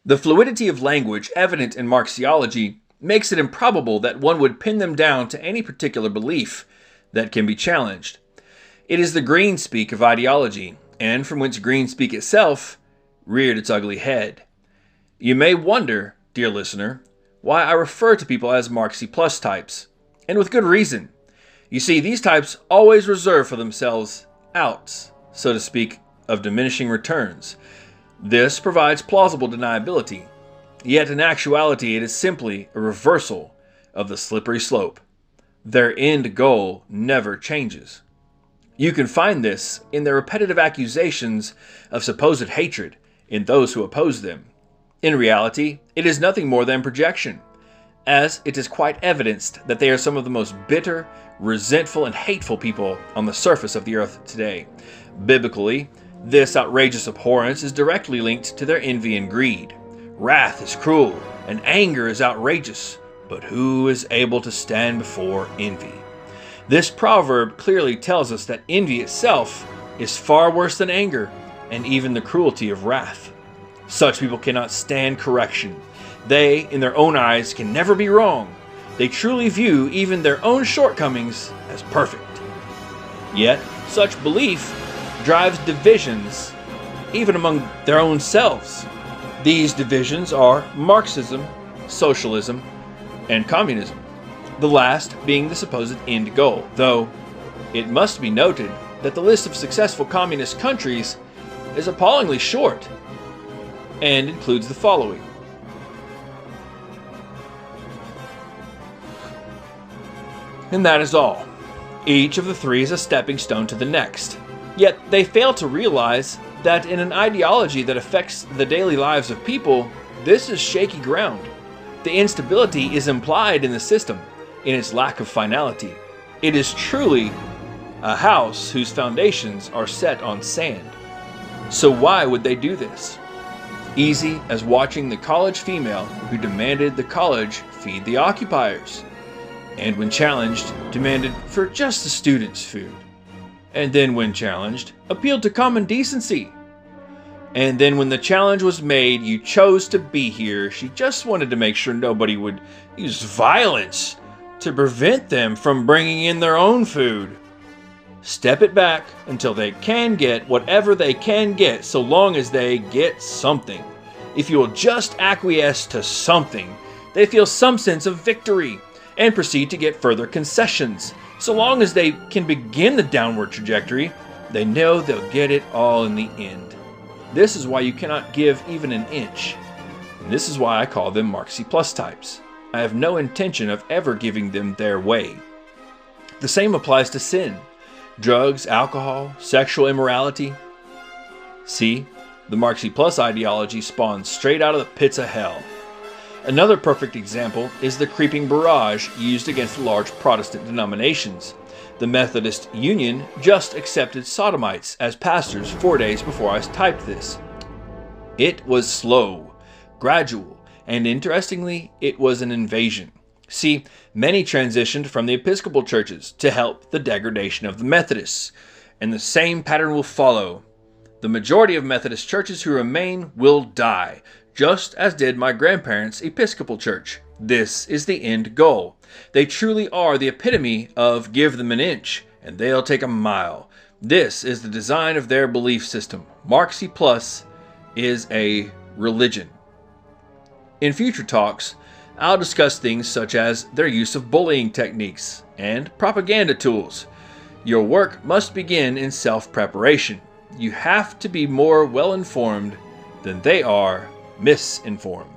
The fluidity of language evident in Marxiology makes it improbable that one would pin them down to any particular belief that can be challenged. It is the greenspeak of ideology, and from whence greenspeak itself reared its ugly head. You may wonder, dear listener, why I refer to people as Marxi plus types, and with good reason. You see, these types always reserve for themselves outs, so to speak, of diminishing returns. This provides plausible deniability, yet in actuality it is simply a reversal of the slippery slope. Their end goal never changes. You can find this in their repetitive accusations of supposed hatred in those who oppose them. In reality, it is nothing more than projection, as it is quite evidenced that they are some of the most bitter, resentful, and hateful people on the surface of the earth today. Biblically, this outrageous abhorrence is directly linked to their envy and greed. Wrath is cruel, and anger is outrageous, but who is able to stand before envy? This proverb clearly tells us that envy itself is far worse than anger, and even the cruelty of wrath. Such people cannot stand correction. They, in their own eyes, can never be wrong. They truly view even their own shortcomings as perfect. Yet, such belief drives divisions even among their own selves. These divisions are Marxism, socialism, and communism, the last being the supposed end goal, though it must be noted that the list of successful communist countries is appallingly short and includes the following: and that is all. Each of the three is a stepping stone to the next. Yet they fail to realize that in an ideology that affects the daily lives of people, this is shaky ground. The instability is implied in the system, in its lack of finality. It is truly a house whose foundations are set on sand. So why would they do this? Easy as watching the college female who demanded the college feed the occupiers, and when challenged, demanded for just the students' food. And then when challenged, appealed to common decency. And then when the challenge was made, you chose to be here, she just wanted to make sure nobody would use violence to prevent them from bringing in their own food. Step it back until they can get whatever they can get, so long as they get something. If you will just acquiesce to something, they feel some sense of victory and proceed to get further concessions. So long as they can begin the downward trajectory, they know they'll get it all in the end. This is why you cannot give even an inch. And this is why I call them Marxi plus types. I have no intention of ever giving them their way. The same applies to sin, drugs, alcohol, sexual immorality. See, the Marxi plus ideology spawns straight out of the pits of hell. Another perfect example is the creeping barrage used against large Protestant denominations. The Methodist Union just accepted sodomites as pastors 4 days before I typed this. It was slow, gradual, and interestingly, it was an invasion. See, many transitioned from the Episcopal churches to help the degradation of the Methodists, and the same pattern will follow. The majority of Methodist churches who remain will die, just as did my grandparents' Episcopal church. This is the end goal. They truly are the epitome of give them an inch, and they'll take a mile. This is the design of their belief system. Marxi Plus is a religion. In future talks, I'll discuss things such as their use of bullying techniques and propaganda tools. Your work must begin in self-preparation. You have to be more well-informed than they are misinformed.